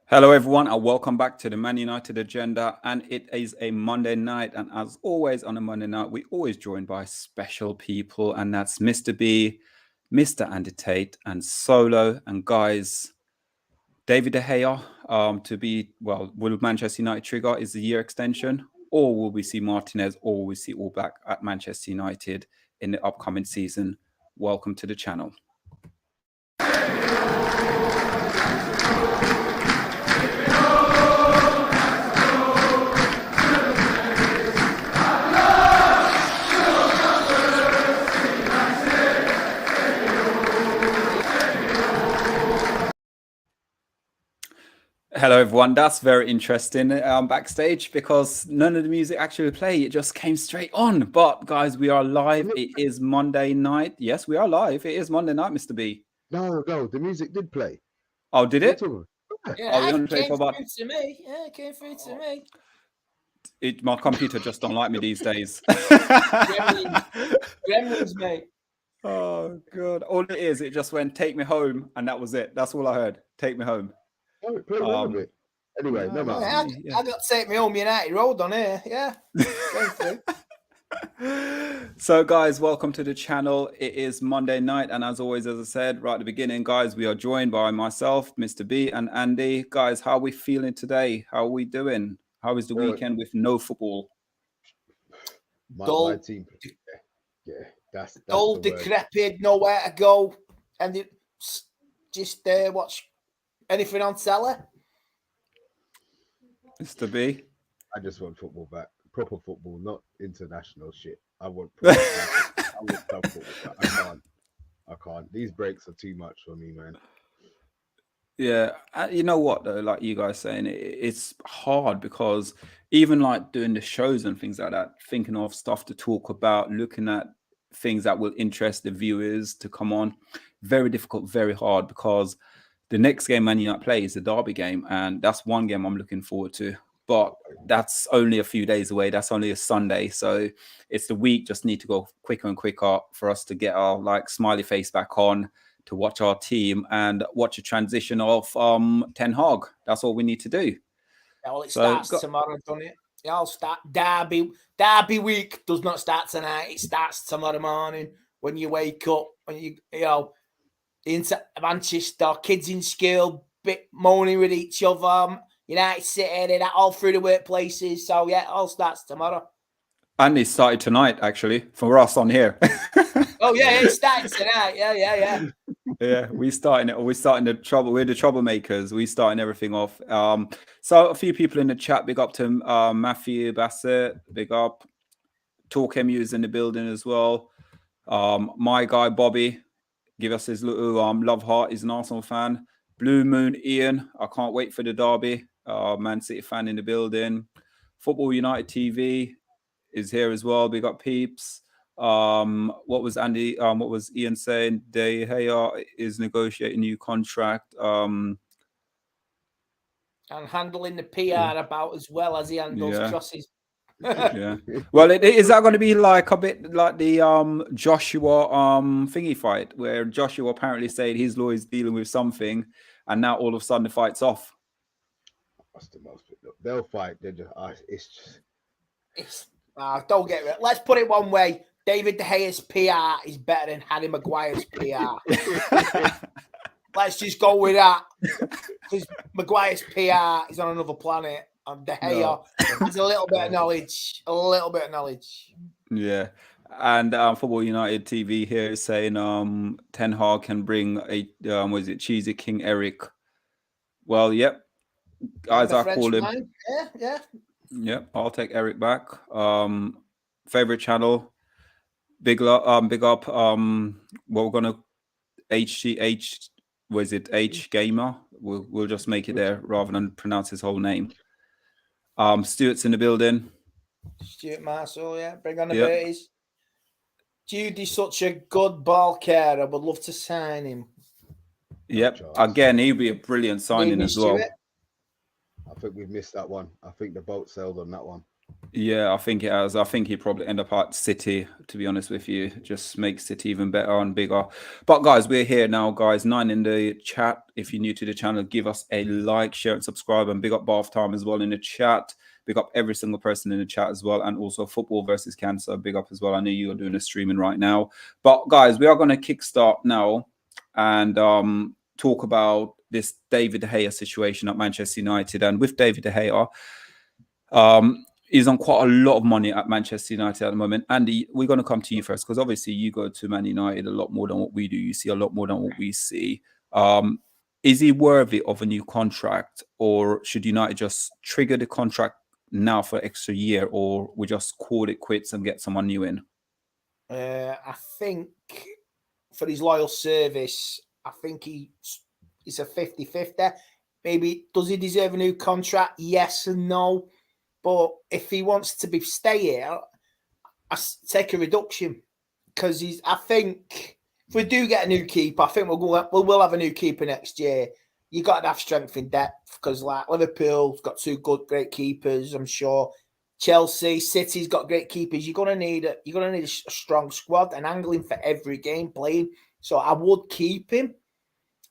Hello, everyone, and welcome back to the Man United Agenda. And it is a Monday night. And as always, on a Monday night, we always joined by special people. And that's Mr. B, Mr. Andy Tate, and Solo. And guys, David De Gea will Manchester United trigger? Is the year extension? Or will we see Martinez? Or will we see all back at Manchester United in the upcoming season? Welcome to the channel. Hello, everyone. That's very interesting backstage because none of the music actually played. It just came straight on. But guys, we are live. It is Monday night. Yes, we are live. It is Monday night, Mr. B. No, the music did play. Oh, did it? Yeah, it came through to me. Yeah, it came through to me. My computer just don't like me these days. Gremlins, mate. Oh, God. All it is, it just went, take me home. And that was it. That's all I heard. Take me home. Oh, it played a bit. Anyway, no matter. I got to take me home United Road on here. Yeah. So, guys, welcome to the channel. It is Monday night. And as always, as I said right at the beginning, guys, we are joined by myself, Mr. B, and Andy. Guys, how are we feeling today? How are we doing? How is the weekend with no football? My team. Yeah, that's dull, decrepit, nowhere to go. And it's just watch anything on telly. Mr. B? I just want football back. Proper football, not international shit. I want proper I want football back. I can't. These breaks are too much for me, man. Yeah. You know what, though? Like you guys saying, it's hard because even like doing the shows and things like that, thinking of stuff to talk about, looking at things that will interest the viewers to come on, very difficult, very hard because the next game Man United play is the derby game, and that's one game I'm looking forward to. But that's only a few days away. That's only a Sunday, so it's the week. Just need to go quicker and quicker for us to get our like smiley face back on to watch our team and watch a transition of Ten Hag. That's all we need to do. Yeah, well, it starts tomorrow, doesn't it? It'll start Derby week does not start tonight. It starts tomorrow morning when you wake up. When you into Manchester, kids in school, bit moaning with each other. United City, that all through the workplaces. So yeah, it all starts tomorrow. And it started tonight, actually, for us on here. Oh yeah, it started tonight. Yeah. Yeah, we're starting the trouble. We're the troublemakers. We're starting everything off. So a few people in the chat, big up to Matthew Bassett, big up. TalkMU is in the building as well. My guy Bobby, give us his little love heart. He's an Arsenal fan. Blue Moon Ian, I can't wait for the derby. Man City fan in the building. Football United TV is here as well. Big up peeps. What was Ian saying? De Gea is negotiating new contract. And handling the PR about as well as he handles crosses. Yeah. Well, is that going to be like a bit like the Joshua thingy fight where Joshua apparently said his lawyer's dealing with something, and now all of a sudden the fight's off? That's the most. They'll fight. They're just. Don't get it. Let's put it one way. David De Gea's PR is better than Harry Maguire's PR. Let's just go with that. Because Maguire's PR is on another planet. And De Gea has a little bit of knowledge. Yeah. And Football United TV here is saying Ten Hag can bring a Cheesy King Eric. Well, yep. Guys, I call him. Yeah. Yep, I'll take Eric back. Favorite channel. Big up. We're gonna HGH. Was it H Gamer? We'll just make it there rather than pronounce his whole name. Stuart's in the building. Stuart Marshall, yeah. Bring on the birdies. Judy's such a good ball carer. I would love to sign him. Yep. Again, he'd be a brilliant signing as well. I think we've missed that one. I think the boat sailed on that one. Yeah, I think it has. I think he'd probably end up at City, to be honest with you. Just make City even better and bigger. But guys, we're here now, guys. 9 in the chat. If you're new to the channel, give us a like, share, and subscribe. And big up Bath Time as well in the chat. Big up every single person in the chat as well. And also Football versus Cancer. Big up as well. I know you are doing a streaming right now. But guys, we are going to kickstart now and talk about this David De Gea situation at Manchester United. And with David De Gea, he's on quite a lot of money at Manchester United at the moment. Andy, we're going to come to you first because obviously you go to Man United a lot more than what we do. You see a lot more than what we see. Is he worthy of a new contract, or should United just trigger the contract now for an extra year, or we just call it quits and get someone new in? I think for his loyal service, I think he's a 50-50. Maybe does he deserve a new contract? Yes and no. But if he wants to stay here, I take a reduction because I think if we do get a new keeper, I think we'll have a new keeper next year. You got to have strength in depth because like Liverpool's got two great keepers. I'm sure Chelsea, City's got great keepers. You're gonna need a strong squad and angling for every game playing. So I would keep him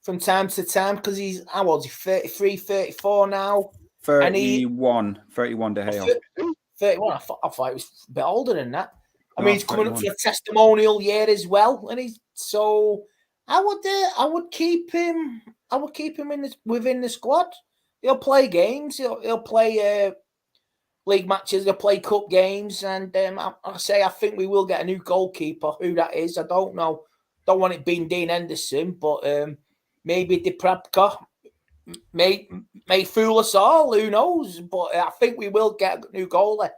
from time to time because he's how old is he? 33, 34 now. 31 De Gea. 31. I thought he was a bit older than that. I mean, he's coming up for a testimonial year as well, and I would keep him. I would keep him within the squad. He'll play games. He'll play league matches. He'll play cup games, and I think we will get a new goalkeeper. Who that is, I don't know. Don't want it being Dean Henderson, but maybe Depravka. May fool us all, who knows? But I think we will get a new goalie.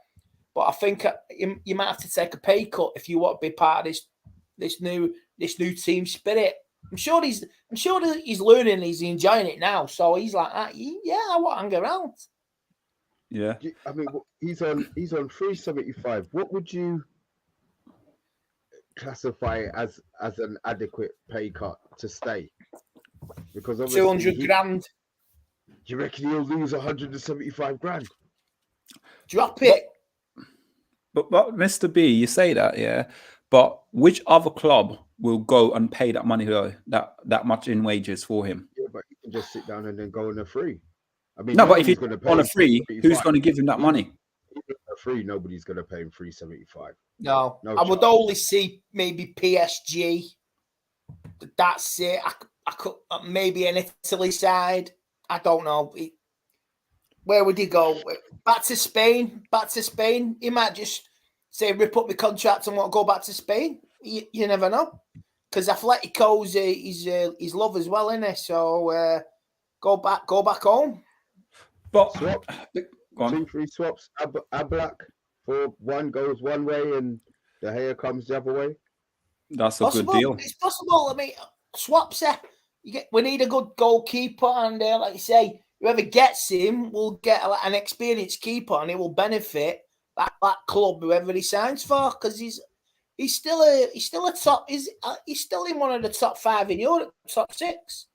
But I think you might have to take a pay cut if you want to be part of this new team spirit. I'm sure he's learning, he's enjoying it now. So he's like, yeah, I want to hang around. Yeah, I mean, he's on 375. What would you classify as an adequate pay cut to stay? Because obviously 200 grand. Do you reckon he'll lose 175 grand? Drop it. But Mr. B, you say that, yeah. But which other club will go and pay that money though, that much in wages for him? Yeah, but he can just sit down and then go on a free. I mean, no, but if he's on a free, who's going to give him that money? A free, nobody's going to pay him 375. No, I would only see maybe PSG. That's it. I could maybe an Italy side. I don't know. Where would he go? Back to Spain? He might just say, rip up my contract and want to go back to Spain. You never know. Because Atletico's his love as well, isn't it? So go back home. But swap. 2-3 swaps. Ablak for one goes one way and De Gea comes the other way. That's a good deal. It's possible. I mean, swaps. We need a good goalkeeper, and like you say, whoever gets him will get an experienced keeper, and it will benefit that club, whoever he signs for, because he's still in one of the top 5 in Europe, top 6.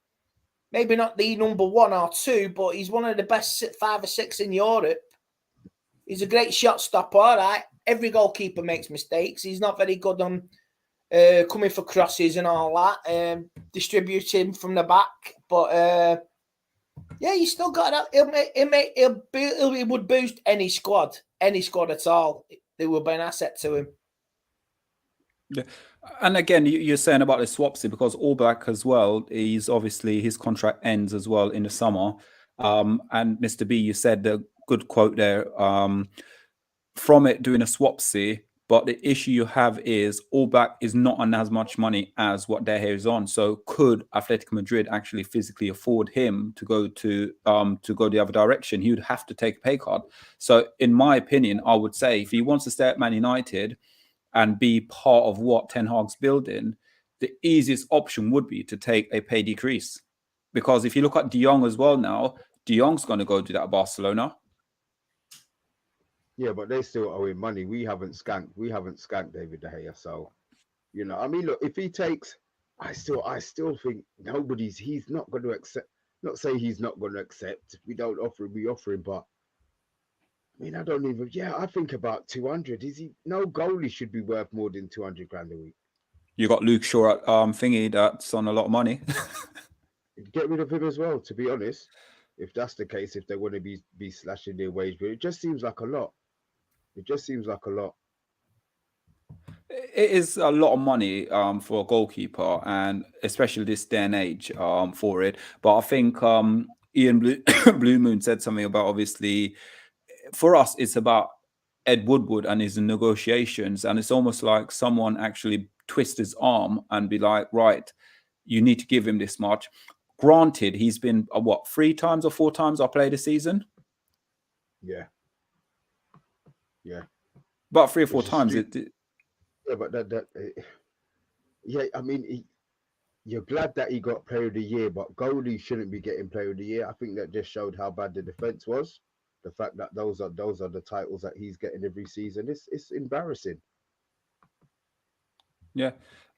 Maybe not the number 1 or 2, but he's one of the best 5 or 6 in Europe. He's a great shot stopper. All right, every goalkeeper makes mistakes. He's not very good on coming for crosses and all that, distributing from the back. But yeah, you still got that. It would boost any squad at all. It would be an asset to him. Yeah. And again, you're saying about the swapsy because Allback as well, he's obviously his contract ends as well in the summer. And Mr. B, you said the good quote there, from it doing a swapsy, but the issue you have is Allback is not on as much money as what De Gea is on. So could Atletico Madrid actually physically afford him to go the other direction? He would have to take a pay cut. So in my opinion, I would say if he wants to stay at Man United and be part of what Ten Hag's building, the easiest option would be to take a pay decrease. Because if you look at De Jong as well now, De Jong's going to go do that at Barcelona. Yeah, but they still owe him money. We haven't skanked David De Gea. So, I mean, look, if he takes, I still think he's not going to accept. Not say he's not going to accept. If we don't offer him, we offer him. But mean, I don't even. Yeah, I think about 200. Is he? No goalie should be worth more than 200 grand a week. You got Luke Shaw at thingy that's on a lot of money. Get rid of him as well. To be honest, if that's the case, if they want to be slashing their wage, but it just seems like a lot. It just seems like a lot. It is a lot of money for a goalkeeper, and especially this day and age for it. But I think Ian Blue Moon said something about, obviously, for us, it's about Ed Woodward and his negotiations, and it's almost like someone actually twist his arm and be like, right, you need to give him this much. Granted, he's been what, 3 times or 4 times I played a season. Yeah. About 3 or 4 times. Yeah, but yeah, I mean, you're glad that he got Player of the Year, but goalie shouldn't be getting Player of the Year. I think that just showed how bad the defense was. The fact that those are the titles that he's getting every season, it's embarrassing. Yeah.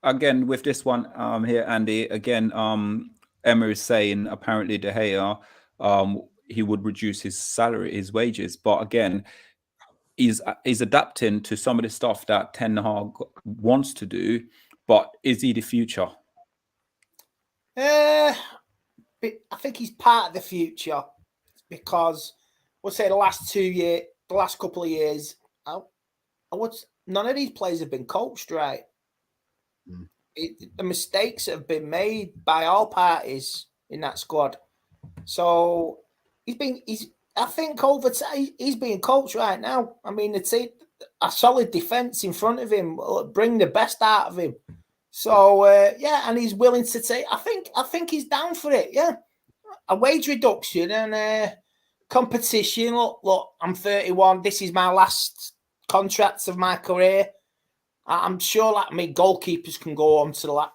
Again, with this one here, Andy, again, Emma is saying apparently De Gea, he would reduce his salary, his wages, but again, he's adapting to some of the stuff that Ten Hag wants to do. But is he the future? I think he's part of the future, because we'll say the last couple of years, none of these players have been coached right. The mistakes have been made by all parties in that squad. So I think over time he's being coached right now. I mean, it's a solid defense in front of him, bring the best out of him. So yeah, and he's willing to take. I think he's down for it. Yeah, a wage reduction and competition. Look, I'm 31. This is my last contract of my career. I'm sure, like, I mean, goalkeepers can go on to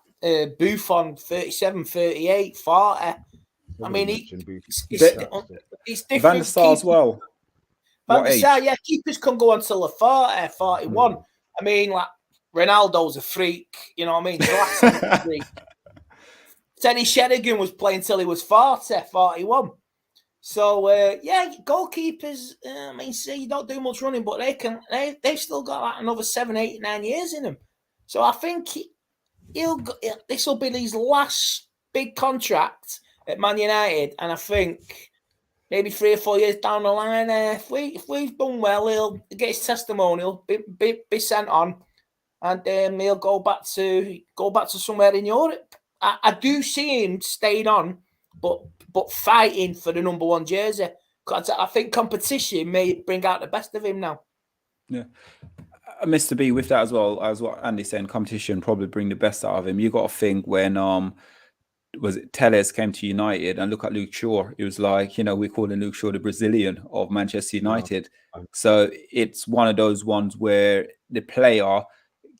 Buffon 37, 38, 40. I mean, it's different. Van der Sar as well. Van der Sar, yeah, keepers can go on till the 40, 41. I mean, like, Ronaldo's a freak, you know what I mean? Zlatan's a freak. Teddy Sheringham was playing till he was 40, 41. So, yeah, goalkeepers, I mean, see, you don't do much running, but they've still got like another 7, 8, 9 years in them. So I think this will be his last big contract at Man United. And I think maybe 3 or 4 years down the line, if we've done well, he'll get his testimonial, be sent on, and he'll go back to somewhere in Europe. I do see him staying on, but fighting for the number 1 jersey. Because I think competition may bring out the best of him now. Yeah. Mr. B, with that as well, as what Andy's saying, competition probably bring the best out of him. You got to think when was it Telles came to United, and look at Luke Shaw. It was like, we're calling Luke Shaw the Brazilian of Manchester United. Yeah. So it's one of those ones where the player,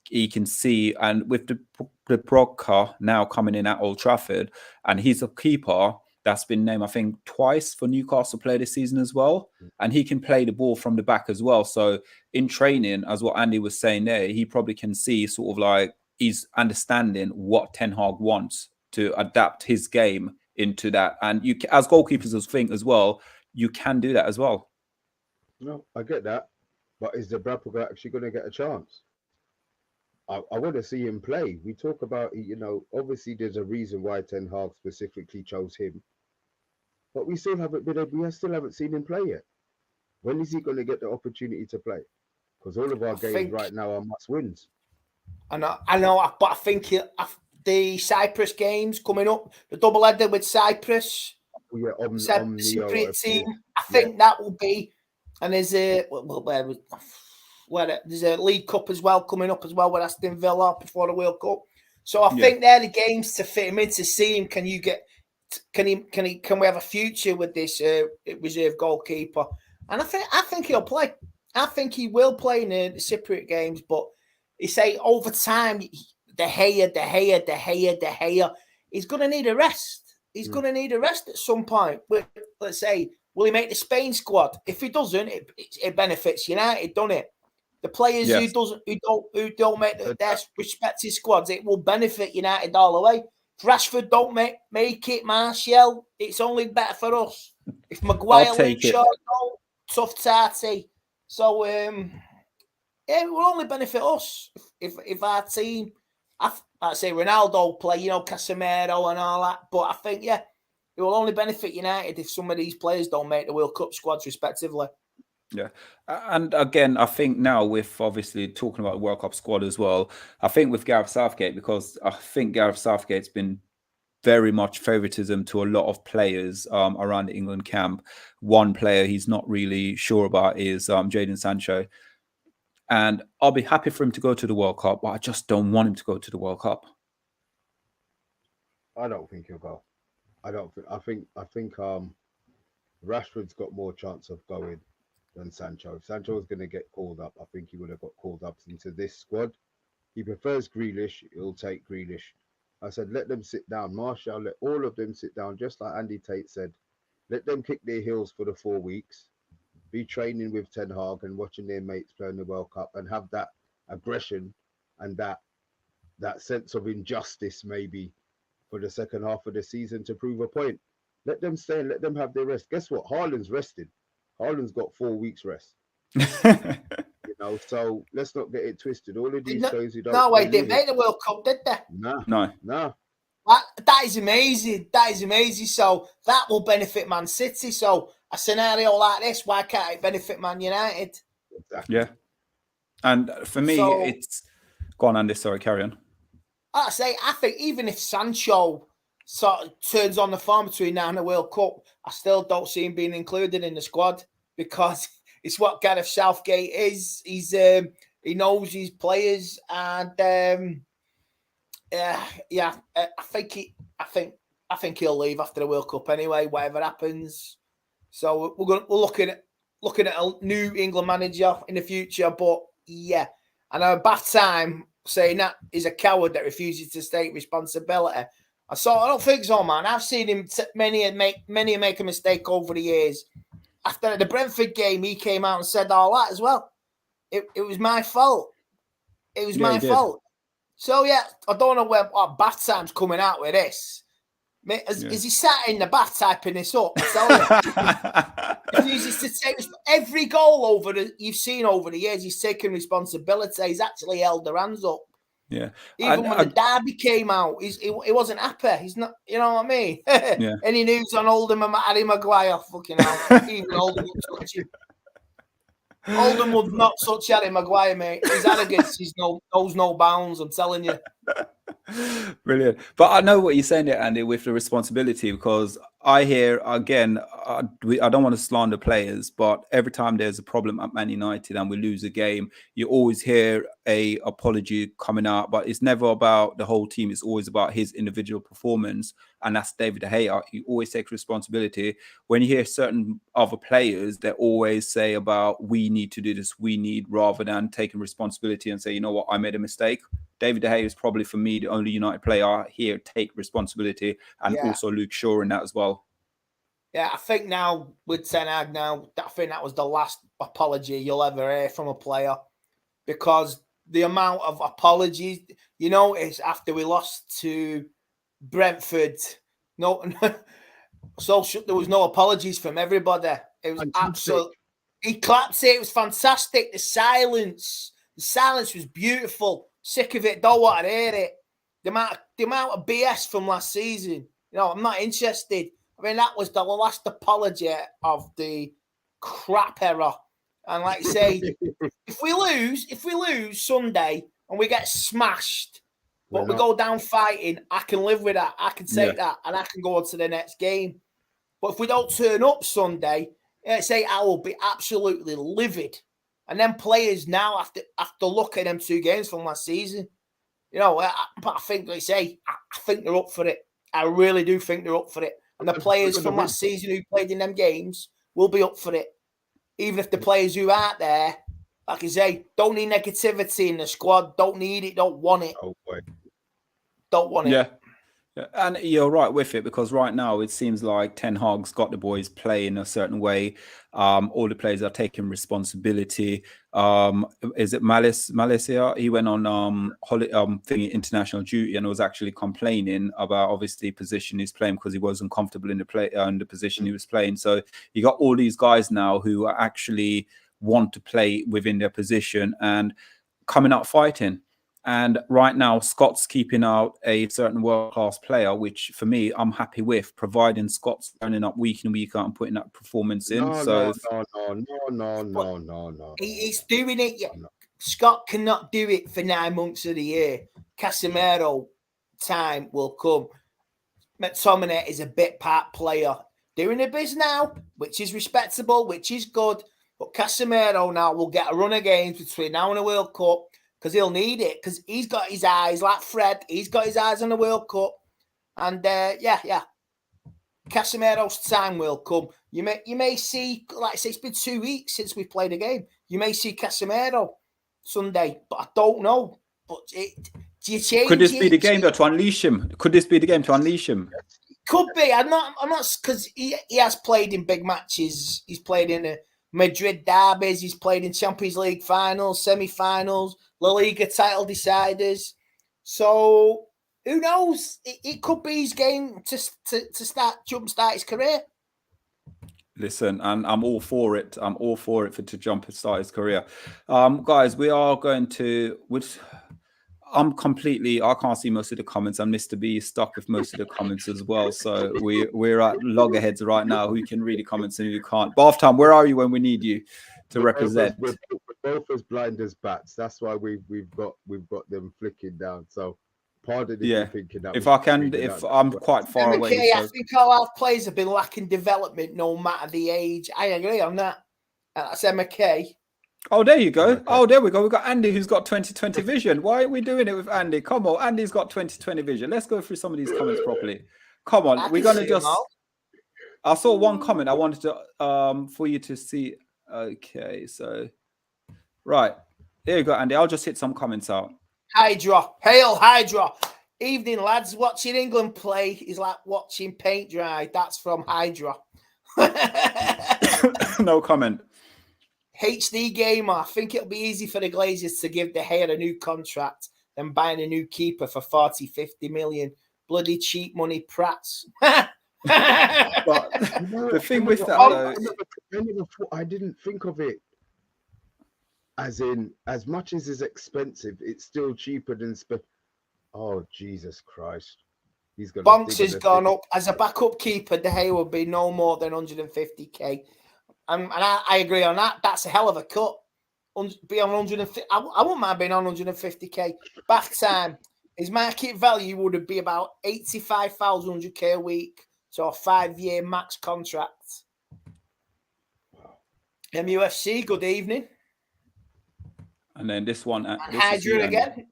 he can see, and with the broadcaster now coming in at Old Trafford, and he's a keeper that's been named, I think, twice for Newcastle player this season as well. And he can play the ball from the back as well. So in training, as what Andy was saying there, he probably can see sort of like he's understanding what Ten Hag wants to adapt his game into that. And you, as goalkeepers, as well, you can do that as well. No, I get that. But is the Bradford actually going to get a chance? I want to see him play. We talk about, obviously there's a reason why Ten Hag specifically chose him, but we still haven't seen him play yet. When is he going to get the opportunity to play? Because all of our games right now are must wins. I know, but I think the Cyprus games coming up, the double header with Cyprus, Cypriot team, I think that will be, and there's there's a League Cup as well coming up as well with Aston Villa before the World Cup. So I think they're the games to fit him in, to see him. Can we have a future with this reserve goalkeeper? And I think he'll play. I think he will play in the Cypriot games. But you say over time, De Gea, he's going to need a rest. He's going to need a rest at some point. Let's say, will he make the Spain squad? If he doesn't, it benefits United, doesn't it? The players who don't make their respective squads, it will benefit United all the way. If Rashford don't make it, Martial, it's only better for us. If Maguire leaves short, tough Tate. So it will only benefit us if our team, I'd say Ronaldo play, you know, Casemiro and all that. But I think, yeah, it will only benefit United if some of these players don't make the World Cup squads respectively. Yeah. And again, I think now with obviously talking about the World Cup squad as well, I think with Gareth Southgate, because I think Gareth Southgate's been very much favoritism to a lot of players around the England camp. One player he's not really sure about is Jadon Sancho. And I'll be happy for him to go to the World Cup, but I just don't want him to go to the World Cup. I don't think he'll go. I think Rashford's got more chance of going than Sancho. If Sancho was going to get called up, I think he would have got called up into this squad. He prefers Grealish. He'll take Grealish. I said, let them sit down. Martial, let all of them sit down, just like Andy Tate said. Let them kick their heels for the 4 weeks, be training with Ten Hag and watching their mates play in the World Cup and have that aggression and that sense of injustice maybe for the second half of the season to prove a point. Let them stay and let them have their rest. Guess what? Haaland's rested. Haaland's got 4 weeks rest. You know, so let's not get it twisted. All of these players who don't. No, they didn't make the World Cup, did they? No. That is amazing. That is amazing. So that will benefit Man City. So a scenario like this, why can't it benefit Man United? Exactly. Yeah. And for me, it's go on, Andy. Sorry, carry on. I think even if Sancho sort of turns on the form between now and the World Cup, I still don't see him being included in the squad because it's what Gareth Southgate is. He knows his players, and I think he'll leave after the World Cup anyway, whatever happens. So we're looking at a new England manager in the future, but yeah, and Bath time saying that he's a coward that refuses to take responsibility. I don't think so, man. I've seen him many make a mistake over the years. After the Brentford game, he came out and said all that as well. It was my fault. It was my fault. So yeah, I don't know what Bath time's coming out with this. Is he sat in the bath typing this up? I tell you, he uses to take every goal you've seen over the years. He's taken responsibility. He's actually held their hands up. Yeah. Even when the derby came out, he wasn't happy. He's not. You know what I mean? Yeah. Any news on Oldham and Harry Maguire? Fucking hell. Even Oldham would touch him. Oldham would not touch Harry Maguire, mate. His arrogance knows no bounds. I'm telling you. Brilliant. But I know what you're saying there, Andy, with the responsibility, because I hear, again, I don't want to slander players, but every time there's a problem at Man United and we lose a game, you always hear a apology coming out, but it's never about the whole team. It's always about his individual performance. And that's David De Gea. He always takes responsibility. When you hear certain other players, they always say about, we need to do this, rather than taking responsibility and say, you know what, I made a mistake. David De Gea is probably, for me, the only United player here take responsibility, and also Luke Shaw in that as well. Yeah, I think now with Ten Hag I think that was the last apology you'll ever hear from a player, because the amount of apologies, you know, is after we lost to Brentford, there was no apologies from everybody. It was absolute. He clapped it. It was fantastic. The silence was beautiful. Sick of it. Don't want to hear it. The amount of BS from last season. You know, I'm not interested. I mean, that was the last apology of the crap era. And like I say, if we lose Sunday and we get smashed, but we go down fighting, I can live with that. I can take that, and I can go on to the next game. But if we don't turn up Sunday, I will be absolutely livid. And then players now have to look at them 2 games from last season. You know, but I think, like I say, I think they're up for it. I really do think they're up for it. And the players from last season who played in them games will be up for it. Even if the players who aren't there, like I say, don't need negativity in the squad. Don't need it. Don't want it. Don't want it. Yeah. And you're right with it, because right now it seems like Ten Hag's got the boys playing a certain way. All the players are taking responsibility. Is it Malaysia? He went on international duty and was actually complaining about obviously position he's playing because he wasn't comfortable in the position he was playing. So you got all these guys now who are actually want to play within their position and coming out fighting. And right now, Scott's keeping out a certain world-class player, which for me, I'm happy with, providing Scott's turning up week in, week out and putting that performance in. No. He's doing it. Yeah. Scott cannot do it for 9 months of the year. Casemiro time will come. McTominay is a bit part player. Doing a biz now, which is respectable, which is good. But Casemiro now will get a run of games between now and the World Cup because he'll need it because he's got his eyes, like Fred, he's got his eyes on the World Cup. And Casemiro's time will come. You may see, like I say, it's been 2 weeks since we played a game. You may see Casemiro Sunday, but I don't know. But do you change? Could this be the game though to unleash him? Could this be the game to unleash him? Could be. I'm not because he has played in big matches. He's played in the Madrid derbies. He's played in Champions League finals, semi-finals, La Liga title deciders. So who knows? It could be his game to jumpstart his career. Listen, and I'm all for it. I'm all for it to jump and start his career. Guys, we are going to... I can't see most of the comments, and Mr. B is stuck with most of the comments as well. So we're at loggerheads right now. Who can read the comments and who can't? Bath Time, where are you when we need you to represent? We're both as blind as bats. That's why we've got them flicking down. So pardon if you're thinking that. I'm quite far away. Okay, I think all our players have been lacking development, no matter the age. I agree on that. That's McKay. Oh, there you go. Oh, there we go. We've got Andy who's got 20/20 vision. Why are we doing it with Andy? Come on, Andy's got 20/20 vision. Let's go through some of these comments properly. Come on, we're gonna just. I saw one comment I wanted to for you to see. Okay, so right there you go, Andy. I'll just hit some comments out. Hydra, hail Hydra. Evening, lads. Watching England play is like watching paint dry. That's from Hydra. No comment. HD Gamer, I think it'll be easy for the Glazers to give De Gea a new contract than buying a new keeper for 40-50 million. Bloody cheap money prats. But the thing with that, I didn't think of it as in, as much as it's expensive, it's still cheaper than Oh, Jesus Christ. He's got Bonks has gone up. As a backup keeper, De Gea would be no more than 150k. And I agree on that. That's a hell of a cut. Be on 150. I wouldn't mind being on 150k. Back time, his market value would be about 85,100k a week. So a 5-year max contract. MUFC, good evening. And then this one. Hydra again.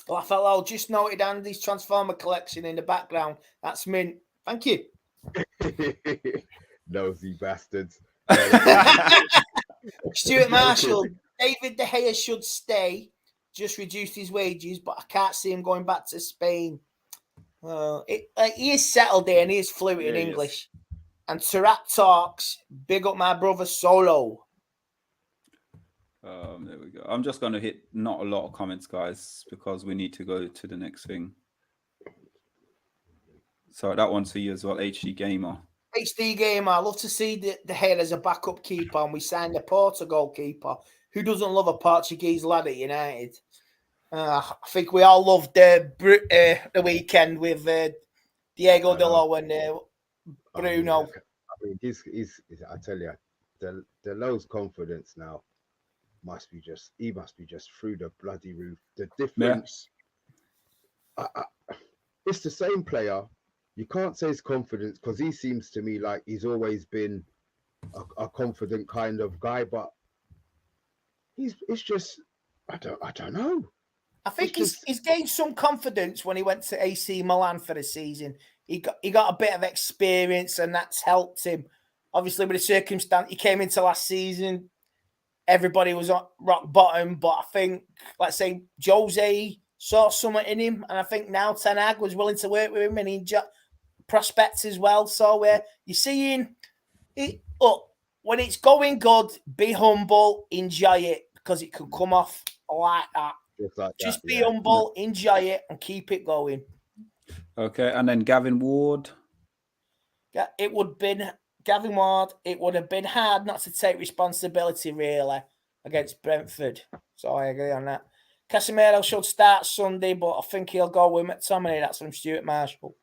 Lafayette just noted Andy's Transformer collection in the background. That's mint. Thank you. Nosy bastards. Stuart Marshall, David De Gea should stay, just reduce his wages, but I can't see him going back to Spain. He is settled there and he is fluent in English. And Tarat talks, big up my brother Solo. There we go. I'm just going to hit not a lot of comments, guys, because we need to go to the next thing. So that one's for you as well, HD Gamer. HD Gamer, I love to see De Gea as a backup keeper, and we signed a Portugal keeper. Who doesn't love a Portuguese lad at United? I think we all loved the weekend with Diego Dalot and Bruno. I mean, he's I tell you, Dalot's confidence now must be just through the bloody roof. The difference, it's the same player. You can't say his confidence because he seems to me like he's always been a confident kind of guy, but it's just I don't know. I think he's gained some confidence when he went to AC Milan for the season. He got a bit of experience and that's helped him. Obviously, with the circumstance he came into last season, everybody was on rock bottom. But I think, let's say, Jose saw something in him, and I think now Ten Hag was willing to work with him, and he prospects as well. So you're seeing it. Look, when it's going good, be humble, enjoy it, because it could come off like that. Just be humble, enjoy it, and keep it going. Okay, and then Gavin Ward. Yeah, it would have been Gavin Ward, it would have been hard not to take responsibility, really, against Brentford. So I agree on that. Casemiro should start Sunday, but I think he'll go with McTominay. That's from Stuart Marshall.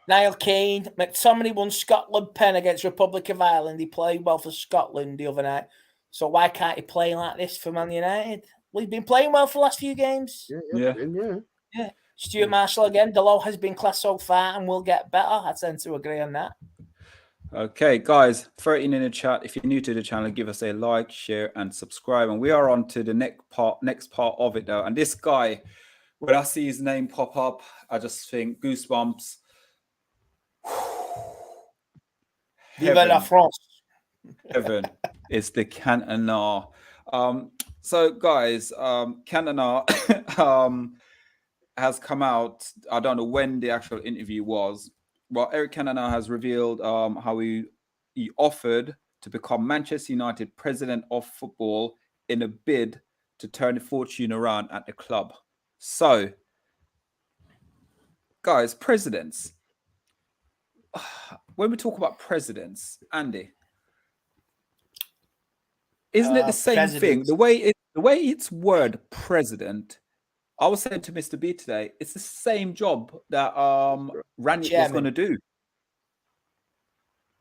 Niall Keane, McTominay won Scotland pen against Republic of Ireland. He played well for Scotland the other night. So why can't he play like this for Man United? Well, he's been playing well for the last few games. Yeah. Stuart Marshall again. The low has been class so far and will get better. I tend to agree on that. Okay, guys, 13 in the chat. If you're new to the channel, give us a like, share, and subscribe. And we are on to the next part of it, though. And this guy, when I see his name pop up, I just think goosebumps. Vive la France. Heaven is the Cantona. So, guys, Cantona has come out. I don't know when the actual interview was. Well, Eric Cantona has revealed how he offered to become Manchester United president of football in a bid to turn the fortune around at the club. So, guys, presidents. When we talk about presidents, Andy, isn't it the same thing? The way it's word president. I was saying to Mr. B today, it's the same job that Ranić was going to do.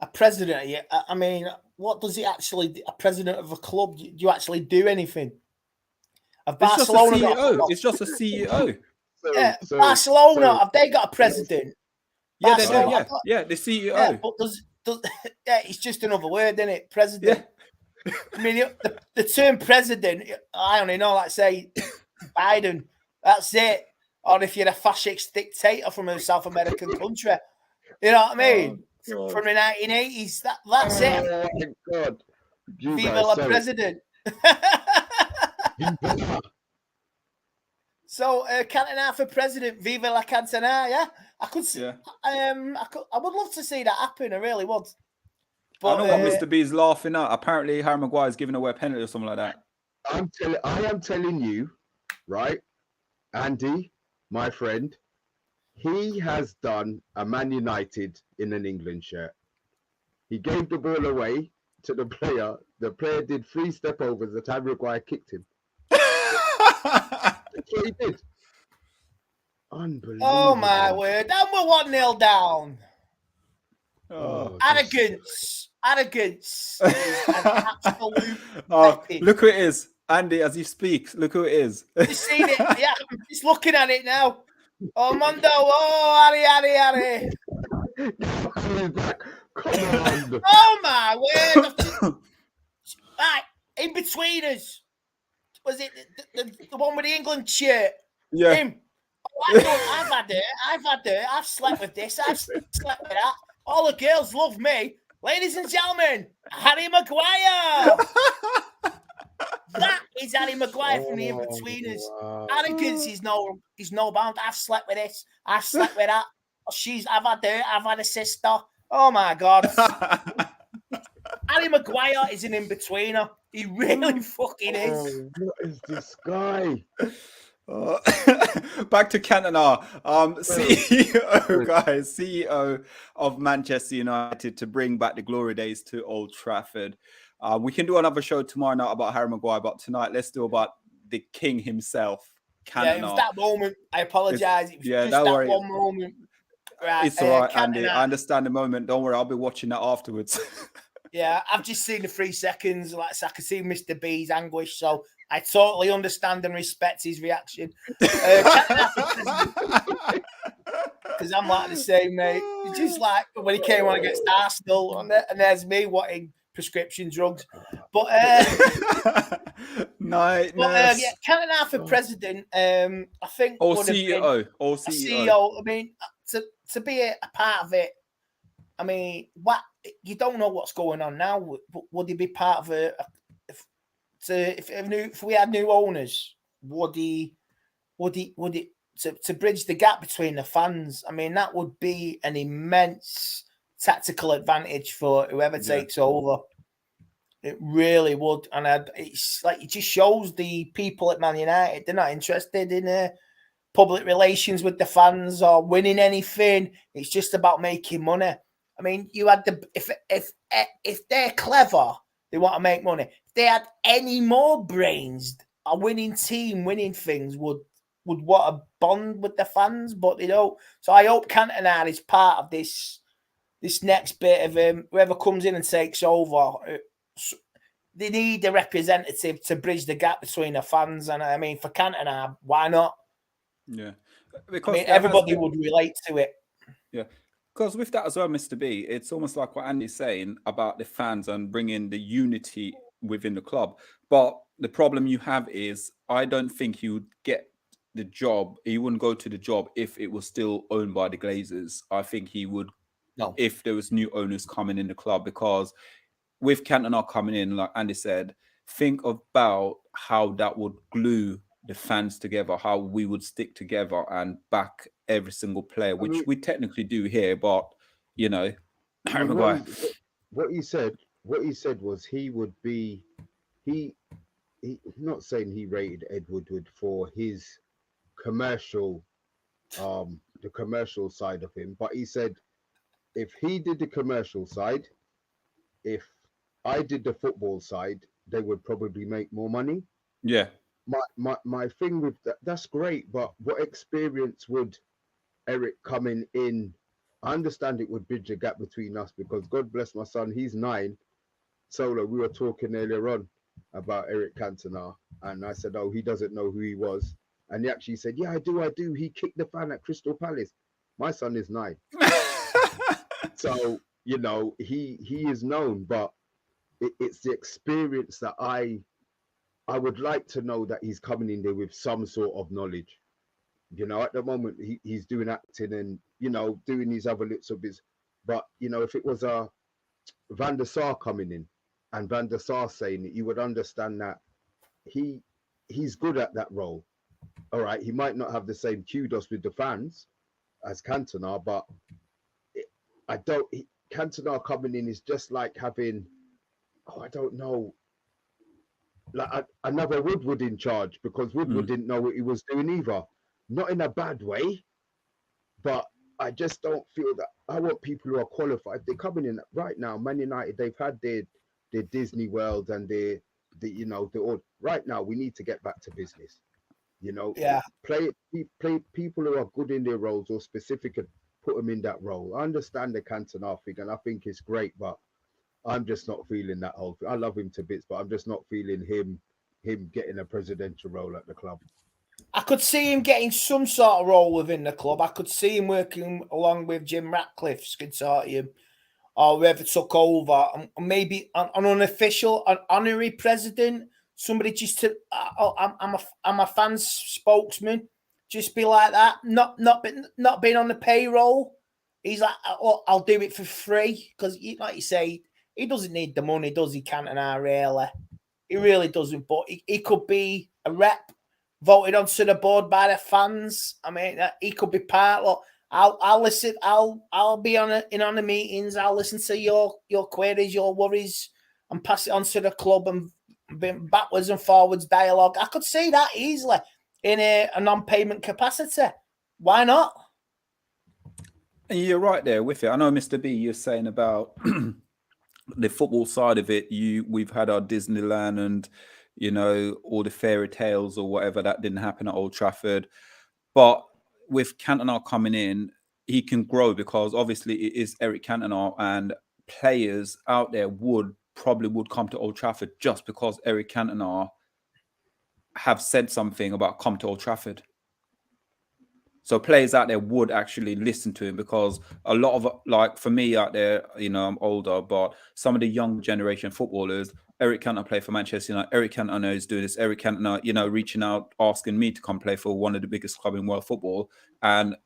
A president, yeah. I mean, what does he actually do? A president of a club? Do you actually do anything? It's just a CEO. Barcelona, have they got a president? Yeah, they do. Yeah, the CEO. Yeah, but it's just another word, isn't it? President. Yeah. I mean, the term president, I only know, like, say, Biden. That's it. Or if you're a fascist dictator from a South American country. You know what I mean? From the 1980s. That's it. Oh, my God. Viva la president. So, Cantona for president. Viva la Cantona, yeah? I could see. Yeah. I would love to see that happen. I really would. But, I know what Mr. B is laughing at. Apparently, Harry Maguire is giving away a penalty or something like that. I am telling you, right? Andy, my friend, he has done a Man United in an England shirt. He gave the ball away to the player. The player did 3 step overs. The time Maguire kicked him. That's what he did. Unbelievable. Oh, my word. And we're 1-0 down. Oh, Arrogance. Arrogance. Absolute look who it is. Andy, as you speak, look who it is. You seen it? Yeah, I'm just looking at it now. Oh, Mondo. Oh, Harry. Come on. Oh, my word. Right, in between us. Was it the one with the England shirt? Yeah. Him. Oh, I've had it. I've slept with this. I've slept with that. All the girls love me. Ladies and gentlemen, Harry Maguire. That is Harry Maguire from the In-Betweeners. Wow. Arrogance is no bound. I've slept with this. I've slept with that. I've had her. I've had a sister. Oh, my God. Harry Maguire is an in-betweener. He really fucking is. What is this guy? Back to Cantona, CEO, guys, CEO of Manchester United to bring back the glory days to Old Trafford. We can do another show tomorrow night about Harry Maguire, but tonight let's do about the king himself, Cantona. Yeah, it was that moment. I apologise. It was just that one moment. Right, it's all right, Andy. I understand the moment. Don't worry, I'll be watching that afterwards. Yeah, I've just seen the 3 seconds. Like, so I can see Mr. B's anguish, so I totally understand and respect his reaction. Because I'm like the same, mate. It's just like when he came on against Arsenal, and there's me wanting prescription drugs. But nice. Yeah, Cantona for president. I think or CEO. Or CEO. CEO. I mean, to be a part of it. I mean, what you don't know what's going on now. Would he be part of if we had new owners? Would he to bridge the gap between the fans? I mean, that would be an immense tactical advantage for whoever takes over. It really would, and it's like it just shows the people at Man United they're not interested in public relations with the fans or winning anything. It's just about making money. I mean, you had if they're clever, they want to make money. If they had any more brains, a winning team, winning things would want to bond with the fans, but they don't. So I hope Cantona is part of this next bit of whoever comes in and takes over. They need a representative to bridge the gap between the fans, and I mean, for Cantona, why not? Yeah, because everybody would relate to it. Yeah, because with that as well, Mr. B, it's almost like what Andy's saying about the fans and bringing the unity within the club. But the problem you have is, I don't think he would get the job. He wouldn't go to the job if it was still owned by the Glazers. I think he would, if there was new owners coming in the club, because with Cantona coming in, like Andy said, think about how that would glue the fans together, how we would stick together and back every single player, which we technically do here, but you know, what he said was he would be he not saying he rated Ed Woodward for his commercial the commercial side of him, but he said if he did the commercial side, if I did the football side, they would probably make more money. Yeah. My thing with that's great, but what experience would Eric coming in? I understand it would bridge a gap between us, because God bless my son, he's 9. Solo, we were talking earlier on about Eric Cantona, and I said, oh, he doesn't know who he was. And he actually said, yeah, I do. He kicked the fan at Crystal Palace. My son is 9. So, you know, he is known, but it's the experience that I would like to know that he's coming in there with some sort of knowledge. You know, at the moment he's doing acting and, you know, doing these other bits of his. But, you know, if it was a Van der Sar coming in and Van der Sar saying it, you would understand that he's good at that role. All right, he might not have the same kudos with the fans as Cantona, but Cantona coming in is just like having, I don't know, like another Woodward in charge, because Woodward didn't know what he was doing either. Not in a bad way, but I just don't feel that. I want people who are qualified. They're coming in right now. Man United, they've had their Disney World and their you know, right now we need to get back to business. You know, play people who are good in their roles or specific and put them in that role. I understand the Cantona thing, and I think it's great, but I'm just not feeling that whole thing. I love him to bits, but I'm just not feeling him getting a presidential role at the club. I could see him getting some sort of role within the club. I could see him working along with Jim Ratcliffe's consortium or whoever took over, maybe an unofficial, an honorary president, somebody just to, I'm a fan's spokesman, just be like that, not being on the payroll. He's like, oh, I'll do it for free, because like you say, he doesn't need the money, does he, Cantona, really? He really doesn't, but he could be a rep, voted onto the board by the fans. I mean, he could be part. Look, I'll listen. I'll be on the meetings. I'll listen to your queries, your worries, and pass it on to the club and backwards and forwards dialogue. I could see that easily in a non-payment capacity. Why not? And you're right there with it. I know, Mr. B, you're saying about the football side of it. We've had our Disneyland and, you know, all the fairy tales or whatever that didn't happen at Old Trafford. But with Cantona coming in, he can grow, because obviously it is Eric Cantona, and players out there would come to Old Trafford just because Eric Cantona have said something about come to Old Trafford. So players out there would actually listen to him, because a lot of, like, for me out there, you know, I'm older, but some of the young generation footballers, Eric Cantona play for Manchester United. Eric Cantona is doing this. Eric Cantona, you know, reaching out, asking me to come play for one of the biggest clubs in world football. And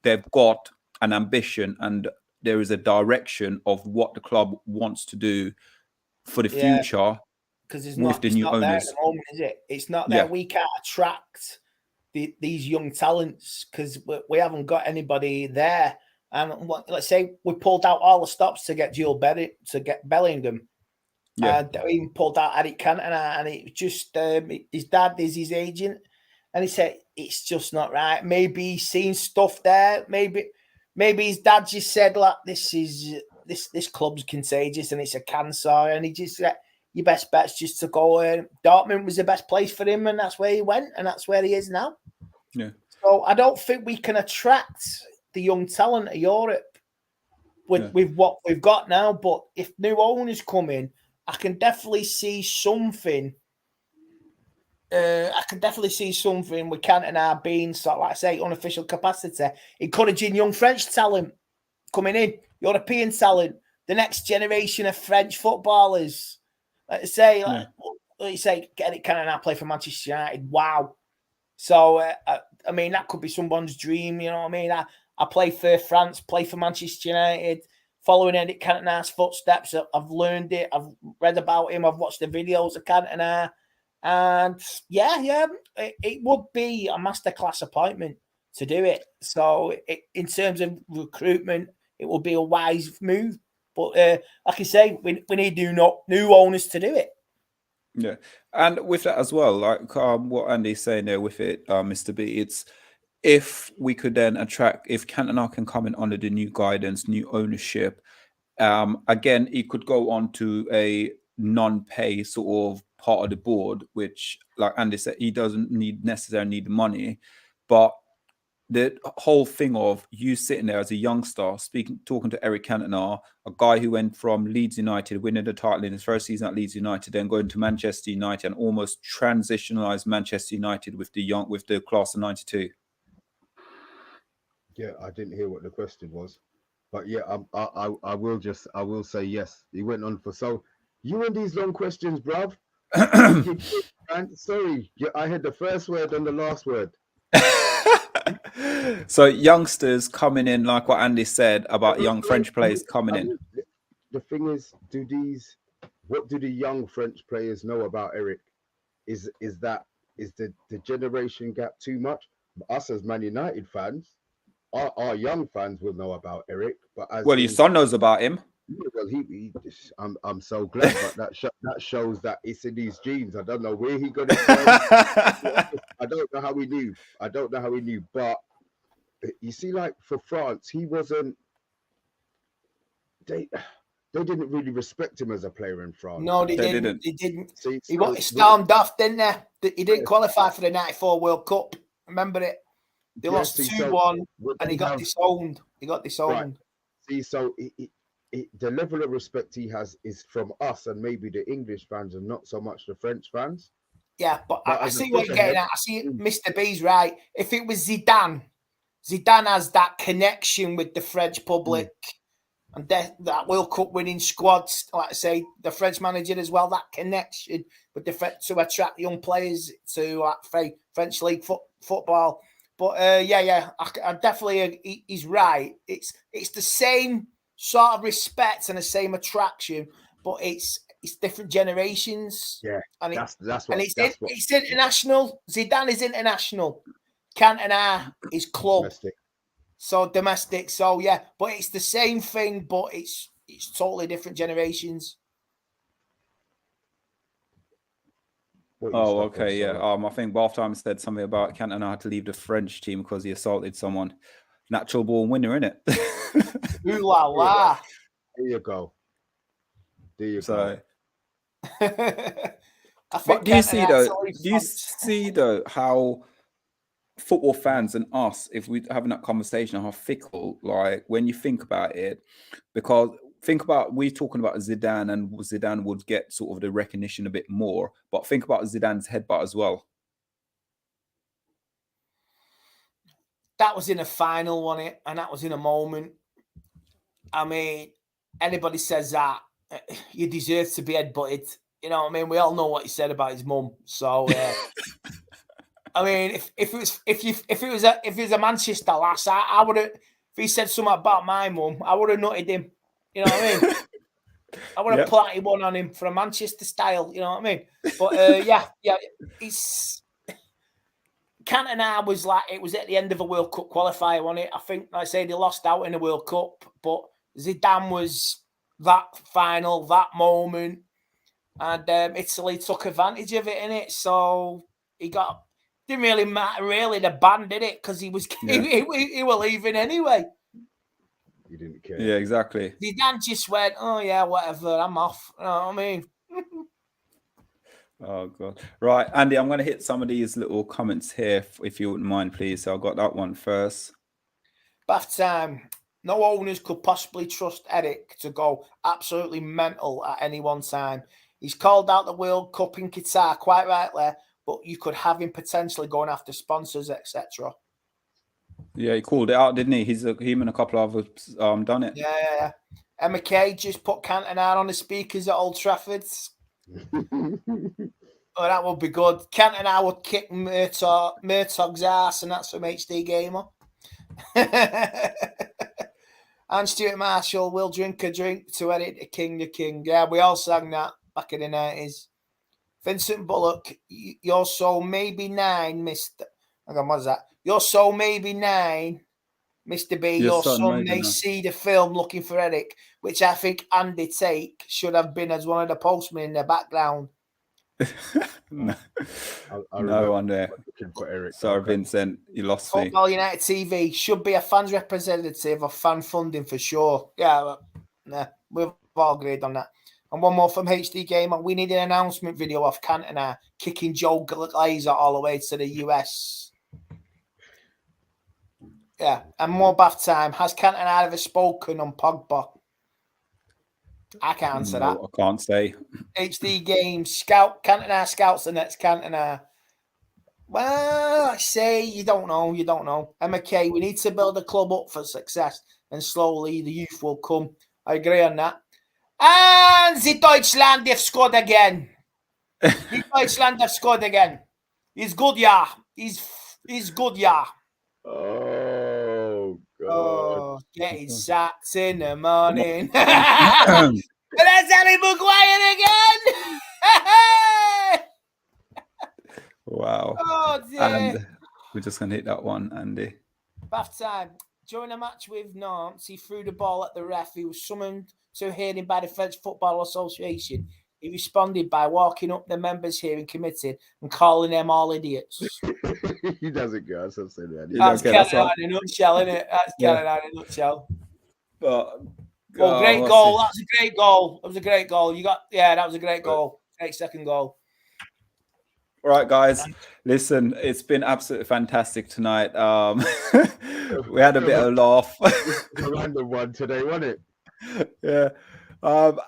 they've got an ambition, and there is a direction of what the club wants to do for the future. Because it's not, the new owners. There at the moment, is it? It's not there. We can't attract these young talents because we haven't got anybody there. And let's say we pulled out all the stops to get Bellingham. Yeah, we even pulled out Eric Cantona, and it just his dad is his agent, And he said, it's just not right. Maybe he's seen stuff there. Maybe his dad just said, like, this club's contagious and it's a cancer. And he just said, your best bet's just to go. Dortmund was the best place for him, and that's where he went, and that's where he is now. Yeah. So I don't think we can attract the young talent of Europe with what we've got now. But if new owners come in, I can definitely see something. I can definitely see something with Cantona being, sort of, like I say, unofficial capacity, encouraging young French talent coming in, European talent, the next generation of French footballers. Like I say, like you say, get Cantona play for Manchester United. Wow. So I mean, that could be someone's dream. You know what I mean? I play for France, play for Manchester United, following Eric Cantona's footsteps. I've learned it. I've read about him. I've watched the videos of Cantona. And it would be a masterclass appointment to do it. So in terms of recruitment, it will be a wise move. But like I say, we need new owners to do it. Yeah, and with that as well, like what Andy's saying there with it, Mr. B, it's if we could then attract, if Cantona can come in under the new guidance, new ownership, again, he could go on to a non-pay sort of part of the board, which, like Andy said, he doesn't necessarily need the money, but the whole thing of you sitting there as a youngster, talking to Eric Cantona, a guy who went from Leeds United, winning the title in his first season at Leeds United, then going to Manchester United and almost transitionalized Manchester United with the class of '92. Yeah, I didn't hear what the question was, but yeah, I will say yes. He went on for you and these long questions, bruv. Sorry, I had the first word and the last word. So youngsters coming in, like what Andy said about young French players coming in. The thing is, what do the young French players know about Eric? Is the generation gap too much? Us as Man United fans, our young fans will know about Eric, but your son knows about him. Well, I'm so glad, but that shows that it's in his genes. I don't know where he got it from. I don't know how he knew. But you see, like for France, he wasn't. They didn't really respect him as a player in France. No, they didn't. They didn't. See, he got stormed off, didn't they? He didn't qualify for the '94 World Cup. Remember it? They lost 2-1, and he got disowned. Right. See, so the level of respect he has is from us and maybe the English fans and not so much the French fans. Yeah, but I see what you're getting at. I see Mr. B's right. If it was Zidane has that connection with the French public and that World Cup winning squad, like I say, the French manager as well, that connection with the to attract young players to French league football. But I definitely, he's right. It's the same sort of respect and the same attraction, but it's different generations. Yeah, and it's international. Zidane is international. Cantona is club. Domestic. So yeah, but it's the same thing, but it's totally different generations. Oh, okay, yeah. I think Balftime said something about Cantona had to leave the French team because he assaulted someone. Natural born winner, innit? Ooh la la. There you go. But do you see though how football fans and us, if we're having that conversation, how fickle, like when you think about it, because we're talking about Zidane, and Zidane would get sort of the recognition a bit more, but think about Zidane's headbutt as well. That was in a final, wasn't it? And that was in a moment. I mean, anybody says that, you deserve to be headbutted. You know what I mean? We all know what he said about his mum. So, I mean, if it was a Manchester lass, I would have. If he said something about my mum, I would have nutted him. You know what I mean? I would have planted one on him for a Manchester style. You know what I mean? But it's. Cantona was like, it was at the end of a World Cup qualifier, wasn't it? I think, like I say, they lost out in the World Cup, but Zidane was that final, that moment, and Italy took advantage of it, innit? So he got Didn't really matter, really, the band, did it? Because he was he were leaving anyway. He didn't care. Yeah, exactly. Zidane just went, oh, yeah, whatever, I'm off. You know what I mean? Oh, God. Right, Andy, I'm going to hit some of these little comments here, if you wouldn't mind, please. So I got that one first. Bath time. No owners could possibly trust Eric to go absolutely mental at any one time. He's called out the World Cup in Qatar, quite rightly, but you could have him potentially going after sponsors, etc. Yeah, he called it out, didn't he? Him and a couple of others done it. Yeah. Emma Kay just put Cantona on the speakers at Old Trafford. Oh, that would be good. Cantona would kick Murtog's ass, and that's from HD Gamer. And Stuart Marshall will drink a drink to edit the King. Yeah, we all sang that back in the 90s. Vincent Bullock, you're so maybe 9, Mr. Hang on, what's that? You're so maybe 9, Mr. B. Your son may see the film looking for Eric, which I think Andy Tate should have been as one of the postmen in the background. No one there. Sorry, Vincent, you lost me. Football United TV should be a fans representative of fan funding for sure. Yeah, we've all agreed on that. And one more from HD Gamer. We need an announcement video of Cantona kicking Joe Glazer all the way to the US. Yeah, and more Bath time. Has Cantona ever spoken on Pogba? I can't answer that. I can't say. HD Games. Cantona scouts the next Cantona. Well, I say you don't know. Emma Kay, we need to build a club up for success, and slowly the youth will come. I agree on that. And the Deutschland have scored again. He's good, yeah. He's good, yeah. Oh, God. Oh, getting sacked in the morning. But that's Harry Maguire again. Wow. Oh, dear. And we're just going to hit that one, Andy. Bath time. During a match with Nantes, he threw the ball at the ref. He was summoned to a hearing by the French Football Association. He responded by walking up the members' hearing committee and calling them all idiots. He doesn't go. So say that. That's Canada in a nutshell, isn't it? That's Canada in a nutshell. But, great goal. That was a great goal. That was a great goal. That was a great goal. Great second goal. All right, guys. Listen, it's been absolutely fantastic tonight. We had a bit of a laugh. A random one today, wasn't it? Yeah.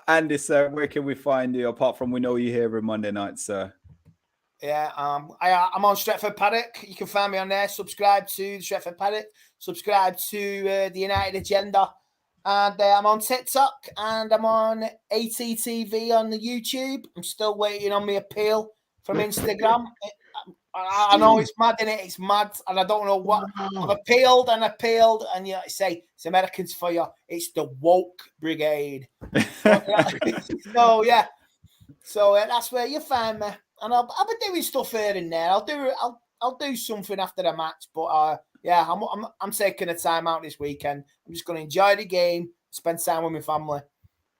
Andy, sir, where can we find you? Apart from we know you here every Monday night, sir. Yeah, I'm on Stretford Paddock. You can find me on there. Subscribe to the Stretford Paddock. Subscribe to the United Agenda. And I'm on TikTok and I'm on ATTV on the YouTube. I'm still waiting on my appeal from Instagram. I know it's mad, innit? It's mad, and I don't know what. I've appealed, and you say it's Americans for you. It's the woke brigade. So yeah, that's where you find me, and I'll be doing stuff here and there. I'll do something after the match, but I'm taking a time out this weekend. I'm just going to enjoy the game, spend time with my family.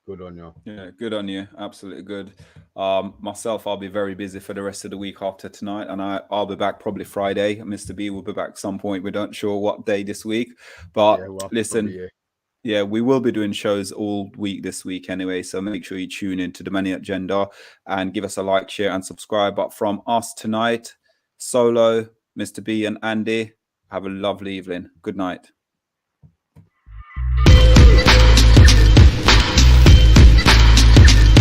Good on you. Yeah, good on you. Absolutely good. Myself, I'll be very busy for the rest of the week after tonight, and I'll be back probably Friday. Mr. B will be back some point. We don't sure what day this week, but listen, we will be doing shows all week this week anyway. So make sure you tune into the Money Agenda and give us a like, share, and subscribe. But from us tonight, Solo, Mr. B, and Andy, have a lovely evening. Good night.